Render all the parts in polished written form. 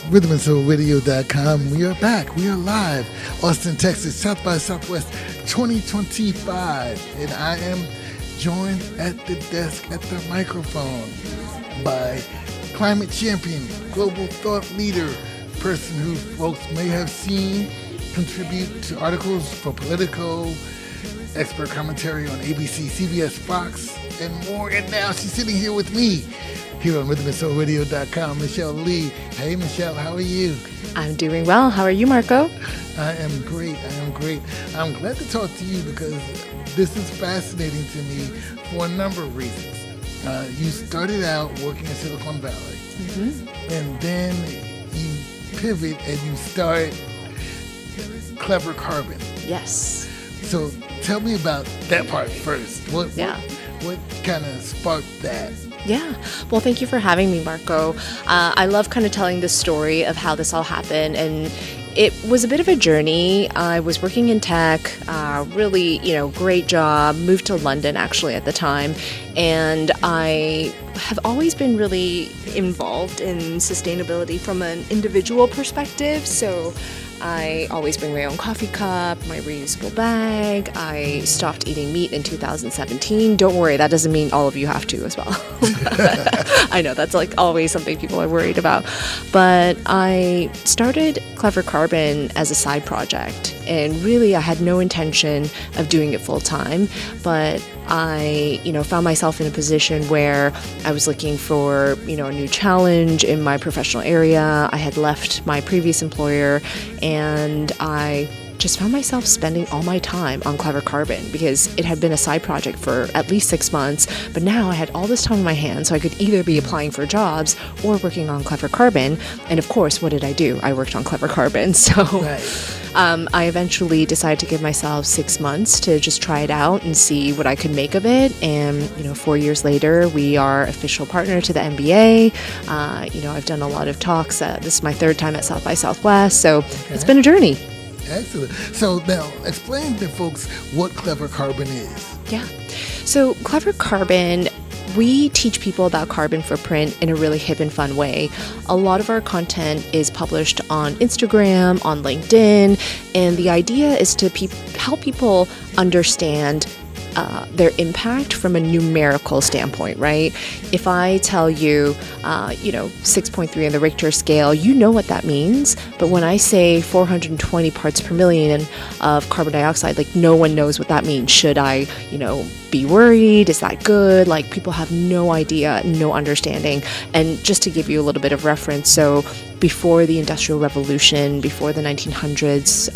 RhythmandSoulRadio.com. We are back. We are live. Austin, Texas, South by Southwest 2025. And I am joined at the desk, at the microphone, by climate champion, global thought leader, person who folks may have seen contribute to articles for Politico, expert commentary on ABC, CBS, Fox, and more. And now she's sitting here with me here on RhythmandSoulRadio.com, Michelle Lee. Hey, Michelle, how are you? I'm doing well. How are you, Marco? I am great. I'm glad to talk to you because this is fascinating to me for a number of reasons. You started out working in Silicon Valley, and then you pivot and you start Clever Carbon. Yes. So tell me about that part first. What kind of sparked that? Yeah. Well, thank you for having me, Marco. I love kind of telling the story of how this all happened, and it was a bit of a journey. I was working in tech, really, great job, moved to London actually at the time, and I have always been really involved in sustainability from an individual perspective. So I always bring my own coffee cup, my reusable bag. I stopped eating meat in 2017. Don't worry, that doesn't mean all of you have to as well. I know that's like always something people are worried about. But I started Clever Carbon as a side project, and really I had no intention of doing it full time, but I, found myself in a position where I was looking for, a new challenge in my professional area. I had left my previous employer, and I just found myself spending all my time on Clever Carbon because it had been a side project for at least 6 months, but now I had all this time in my hands, so I could either be applying for jobs or working on Clever Carbon. And of course, what did I do? I worked on Clever Carbon. So I eventually decided to give myself 6 months to just try it out and see what I could make of it. And, 4 years later, we are official partner to the NBA. I've done a lot of talks. This is my third time at South by Southwest, so It's been a journey. Excellent. So now explain to folks what Clever Carbon is. Yeah. So Clever Carbon, we teach people about carbon footprint in a really hip and fun way. A lot of our content is published on Instagram, on LinkedIn, and the idea is to help people understand their impact from a numerical standpoint, right? If I tell you, 6.3 on the Richter scale, you know what that means. But when I say 420 parts per million of carbon dioxide, like no one knows what that means. Should I, be worried? Is that good? Like people have no idea, no understanding. And just to give you a little bit of reference, so before the Industrial Revolution, before the 1900s,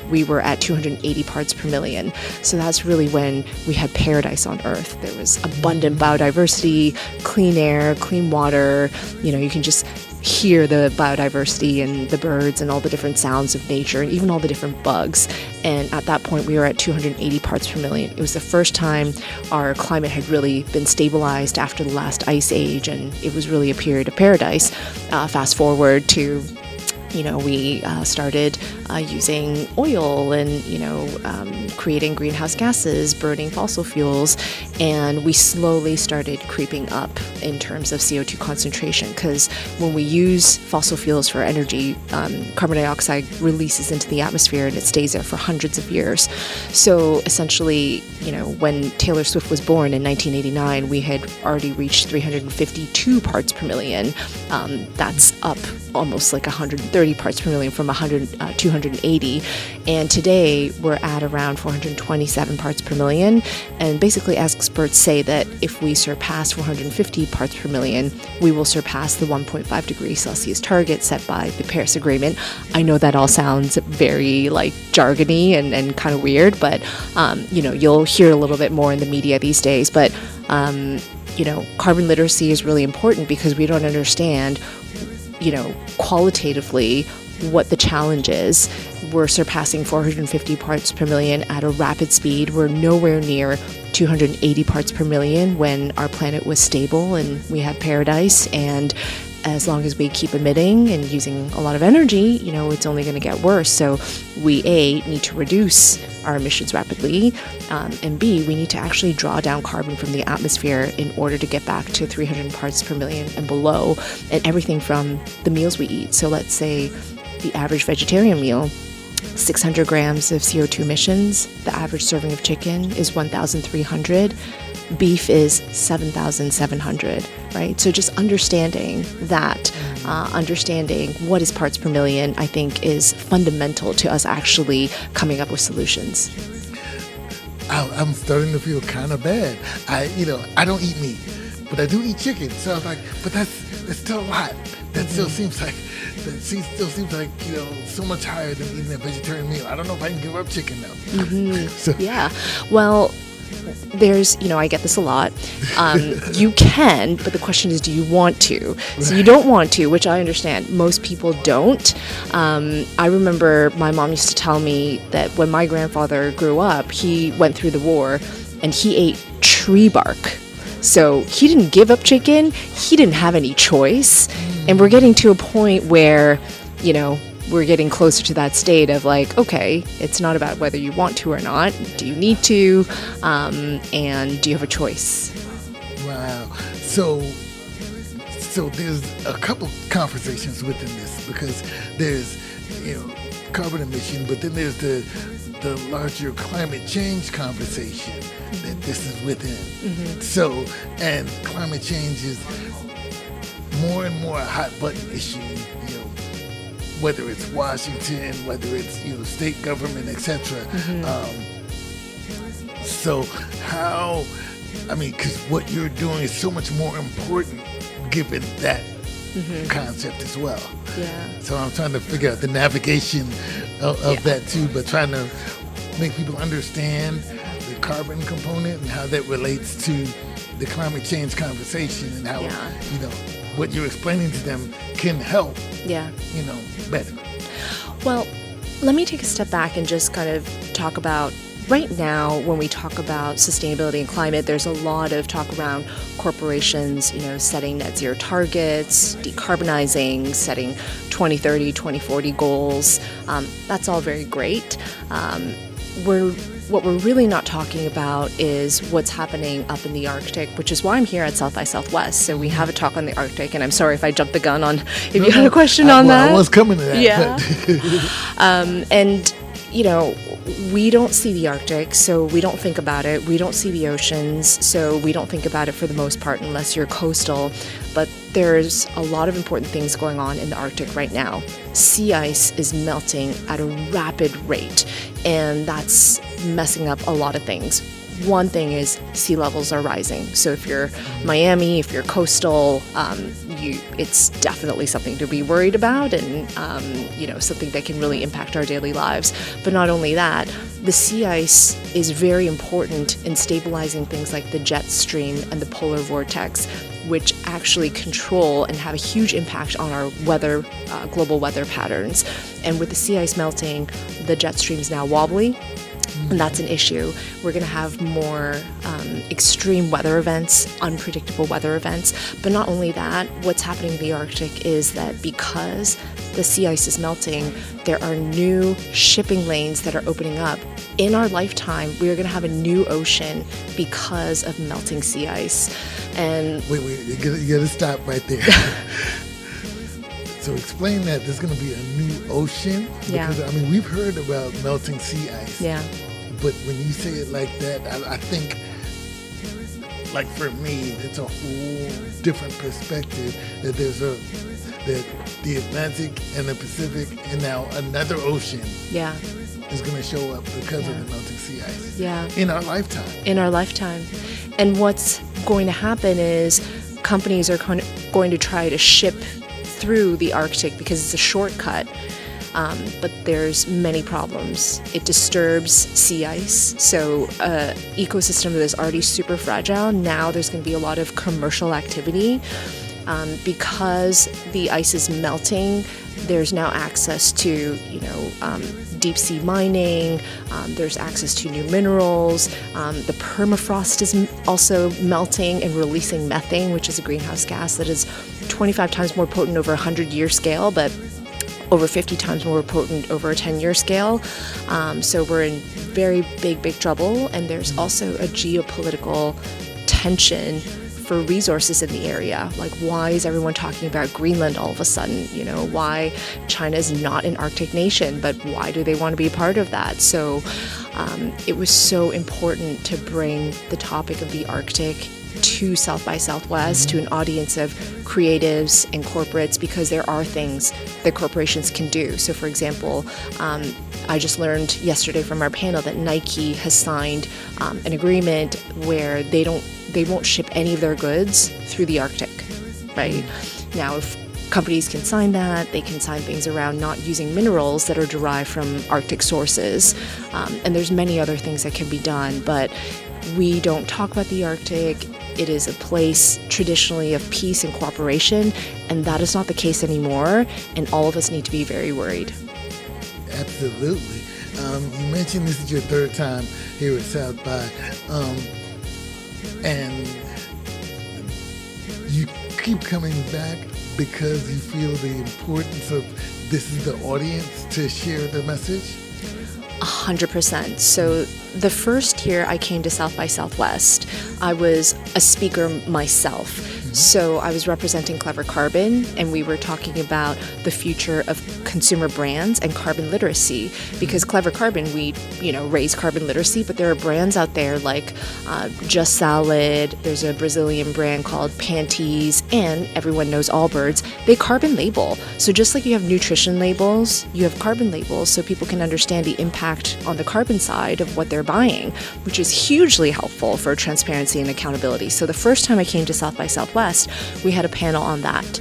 we were at 280 parts per million. So that's really when we had paradise on Earth. There was abundant biodiversity, clean air, clean water. You can just hear the biodiversity and the birds and all the different sounds of nature and even all the different bugs. And at that point, we were at 280 parts per million. It was the first time our climate had really been stabilized after the last ice age, and it was really a period of paradise. Fast forward to we started using oil and, creating greenhouse gases, burning fossil fuels, and we slowly started creeping up in terms of CO2 concentration because when we use fossil fuels for energy, carbon dioxide releases into the atmosphere and it stays there for hundreds of years. So essentially, when Taylor Swift was born in 1989, we had already reached 352 parts per million. That's up almost like 130 parts per million from 280. And today we're at around 427 parts per million. And basically experts say that if we surpass 450 parts per million, we will surpass the 1.5 degrees Celsius target set by the Paris Agreement. I know that all sounds very jargony and kind of weird, but you'll hear a little bit more in the media these days. But carbon literacy is really important because we don't understand qualitatively what the challenge is. We're surpassing 450 parts per million at a rapid speed. We're nowhere near 280 parts per million when our planet was stable and we had paradise. And as long as we keep emitting and using a lot of energy, it's only going to get worse. So we, need to reduce our emissions rapidly. And B, we need to actually draw down carbon from the atmosphere in order to get back to 300 parts per million and below, and everything from the meals we eat. So let's say the average vegetarian meal, 600 grams of CO2 emissions. The average serving of chicken is 1,300. Beef is 7,700, right? So just understanding that, understanding what is parts per million, I think is fundamental to us actually coming up with solutions. I'm starting to feel kind of bad. I don't eat meat, but I do eat chicken. So I was like, but that's still a lot. That still seems like so much higher than eating a vegetarian meal. I don't know if I can give up chicken now. So. Yeah. Well, there's, I get this a lot. You can, but the question is, do you want to? So you don't want to, which I understand. Most people don't. I remember my mom used to tell me that when my grandfather grew up, he went through the war and he ate tree bark. So he didn't give up chicken. He didn't have any choice. And we're getting to a point where, we're getting closer to that state of like, okay, it's not about whether you want to or not. Do you need to? And do you have a choice? Wow. So there's a couple conversations within this, because there's, carbon emission, but then there's the larger climate change conversation that this is within. So, and climate change is more and more a hot button issue, whether it's Washington, whether it's state government, etc. So how? Because what you're doing is so much more important given that concept as well. Yeah. So I'm trying to figure out the navigation of that too, but trying to make people understand the carbon component and how that relates to the climate change conversation, and how what you're explaining to them can help. Better. Well, let me take a step back and just kind of talk about right now, when we talk about sustainability and climate, there's a lot of talk around corporations, setting net zero targets, decarbonizing, setting 2030, 2040 goals. That's all very great. What we're really not talking about is what's happening up in the Arctic, which is why I'm here at South by Southwest. So we have a talk on the Arctic, and I'm sorry if I jumped the gun on if you had a question on that. I was coming to that. Yeah. And, we don't see the Arctic, so we don't think about it. We don't see the oceans, so we don't think about it for the most part unless you're coastal. But there's a lot of important things going on in the Arctic right now. Sea ice is melting at a rapid rate, and that's messing up a lot of things. One thing is sea levels are rising. So if you're Miami, if you're coastal, it's definitely something to be worried about, and something that can really impact our daily lives. But not only that, the sea ice is very important in stabilizing things like the jet stream and the polar vortex, which actually control and have a huge impact on our weather, global weather patterns. And with the sea ice melting, the jet stream is now wobbly. And that's an issue. We're going to have more extreme weather events, unpredictable weather events. But not only that, what's happening in the Arctic is that because the sea ice is melting, there are new shipping lanes that are opening up. In our lifetime, we are going to have a new ocean because of melting sea ice. And wait, you got to stop right there. So explain that there's going to be a new ocean. Because, we've heard about melting sea ice. Yeah. But when you say it like that, I think, like for me, it's a whole different perspective. That there's the Atlantic and the Pacific, and now another ocean. Yeah. Is going to show up because of the melting sea ice. Yeah. In our lifetime. In our lifetime. And what's going to happen is companies are going to try to ship through the Arctic because it's a shortcut, but there's many problems. It disturbs sea ice, so ecosystem that is already super fragile. Now there's going to be a lot of commercial activity because the ice is melting. There's now access to deep sea mining. There's access to new minerals. The permafrost is also melting and releasing methane, which is a greenhouse gas that is 25 times more potent over a 100-year scale, but over 50 times more potent over a 10-year scale. So we're in very big trouble. And there's also a geopolitical tension for resources in the area. Like, why is everyone talking about Greenland all of a sudden? You know, why China is not an Arctic nation, but why do they want to be a part of that? So it was so important to bring the topic of the Arctic to South by Southwest, to an audience of creatives and corporates, because there are things that corporations can do. So for example, I just learned yesterday from our panel that Nike has signed an agreement where they won't ship any of their goods through the Arctic, right? Now, if companies can sign that, they can sign things around not using minerals that are derived from Arctic sources. And there's many other things that can be done, but we don't talk about the Arctic. It is a place traditionally of peace and cooperation, and that is not the case anymore, and all of us need to be very worried. Absolutely. You mentioned this is your third time here at South by, and you keep coming back because you feel the importance of this is the audience to share the message? 100%. So the first year I came to South by Southwest, I was a speaker myself. So I was representing Clever Carbon, and we were talking about the future of consumer brands and carbon literacy. Because Clever Carbon, we raise carbon literacy, but there are brands out there like Just Salad. There's a Brazilian brand called Panties, and everyone knows Allbirds. They carbon label. So just like you have nutrition labels, you have carbon labels, so people can understand the impact on the carbon side of what they're buying, which is hugely helpful for transparency and accountability. So the first time I came to South by Southwest, we had a panel on that.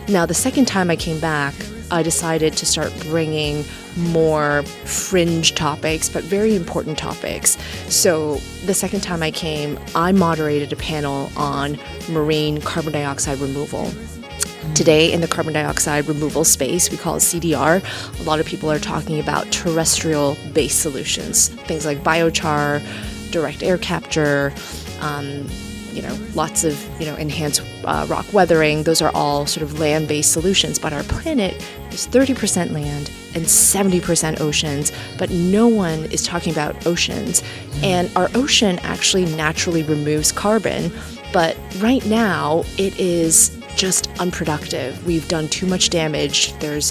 Now, the second time I came back, I decided to start bringing more fringe topics, but very important topics. So the second time I came, I moderated a panel on marine carbon dioxide removal. Today, in the carbon dioxide removal space, we call it CDR, a lot of people are talking about terrestrial-based solutions, things like biochar, direct air capture, lots of, enhanced rock weathering. Those are all sort of land-based solutions, but our planet is 30% land and 70% oceans, but no one is talking about oceans. And our ocean actually naturally removes carbon, but right now it is just unproductive. We've done too much damage. There's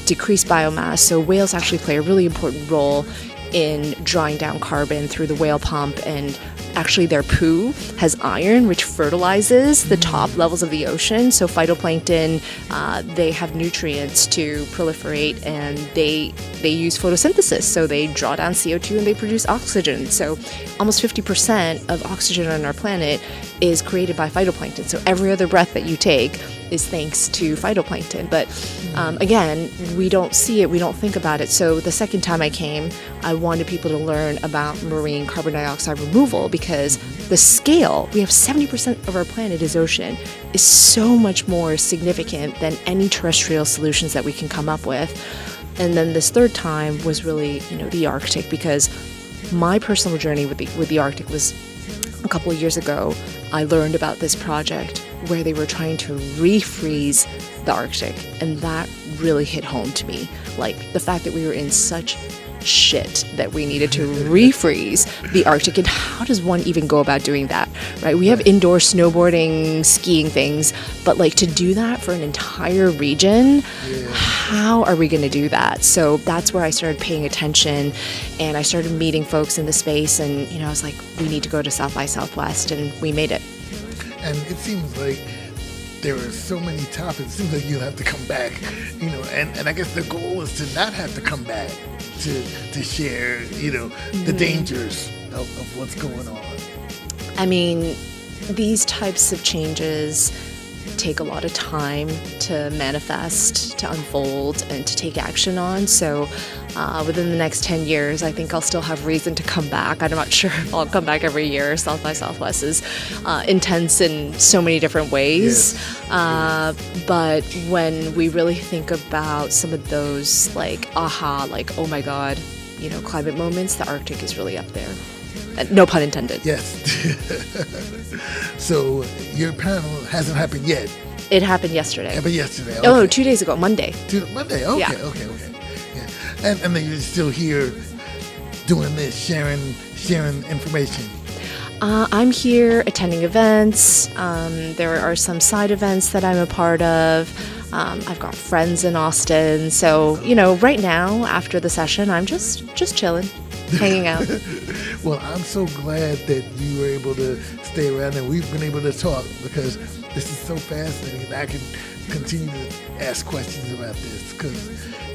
decreased biomass, so whales actually play a really important role in drawing down carbon through the whale pump, and actually their poo has iron, which fertilizes the top levels of the ocean. So phytoplankton, they have nutrients to proliferate, and they use photosynthesis. So they draw down CO2 and they produce oxygen. So almost 50% of oxygen on our planet is created by phytoplankton. So every other breath that you take is thanks to phytoplankton. But again, we don't see it, we don't think about it. So the second time I came, I wanted people to learn about marine carbon dioxide removal, because the scale, we have 70% of our planet is ocean, is so much more significant than any terrestrial solutions that we can come up with. And then this third time was really, the Arctic, because my personal journey with the Arctic was a couple of years ago. I learned about this project where they were trying to refreeze the Arctic, and that really hit home to me. Like, the fact that we were in such shit that we needed to refreeze the Arctic, and how does one even go about doing that, right? We have indoor snowboarding, skiing things, but like, to do that for an entire region, how are we going to do that? So that's where I started paying attention, and I started meeting folks in the space, and I was like, we need to go to South by Southwest, and we made it. And it seems like there are so many topics. It seems like you'll have to come back, and I guess the goal is to not have to come back to share, the dangers of what's going on. I mean, these types of changes take a lot of time to manifest, to unfold, and to take action on. So within the next 10 years, I think I'll still have reason to come back. I'm not sure if I'll come back every year. South by Southwest is intense in so many different ways. Yes. But when we really think about some of those, oh my God, climate moments, the Arctic is really up there. No pun intended. Yes. So your panel hasn't happened yet. It happened yesterday. Happened yesterday. Okay. Oh, 2 days ago, Monday. Monday. Okay. Yeah. Okay. Yeah. And then you're still here doing this, sharing information. I'm here attending events. There are some side events that I'm a part of. I've got friends in Austin. So, right now, after the session, I'm just chilling, hanging out. Well, I'm so glad that you were able to stay around and we've been able to talk, because this is so fascinating and I can continue to ask questions about this, because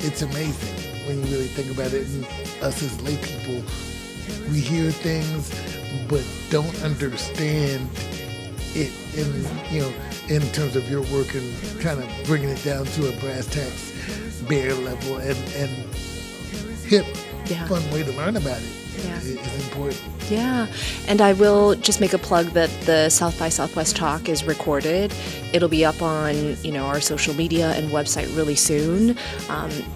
it's amazing when you really think about it. And us as lay people, we hear things but don't understand it in terms of your work and kind of bringing it down to a brass tacks, bare level and hip, fun way to learn about it. Yeah. Is important. Yeah, and I will just make a plug that the South by Southwest talk is recorded. It'll be up on, our social media and website really soon.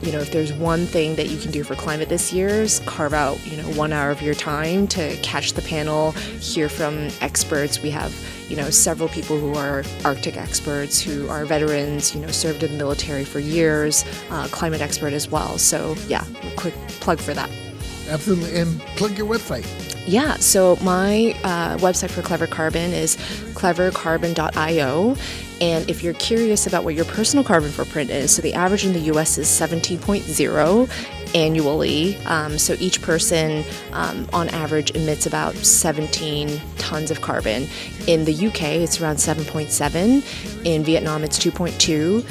If there's one thing that you can do for climate this year is carve out, 1 hour of your time to catch the panel, hear from experts. We have, several people who are Arctic experts, who are veterans, served in the military for years, climate expert as well. So yeah, a quick plug for that. Absolutely. And plug your website. Yeah, so my website for Clever Carbon is clevercarbon.io. And if you're curious about what your personal carbon footprint is, so the average in the US is 17.0 annually. So each person on average emits about 17 tons of carbon. In the UK, it's around 7.7. In Vietnam, it's 2.2.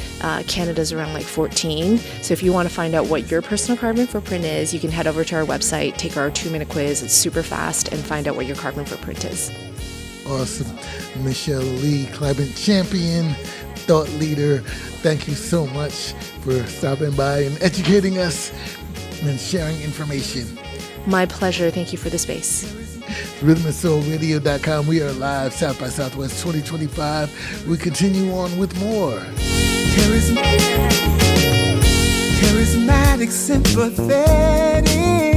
Canada's around like 14. So if you want to find out what your personal carbon footprint is, you can head over to our website, take our 2-minute quiz. It's super fast, and find out what your carbon footprint is. Awesome. Michelle Lee, climate champion, thought leader, thank you so much for stopping by and educating us and sharing information. My pleasure. Thank you for the space. RhythmandSoulRadio.com. We are live, South by Southwest 2025. We continue on with more. Charismatic, sympathetic.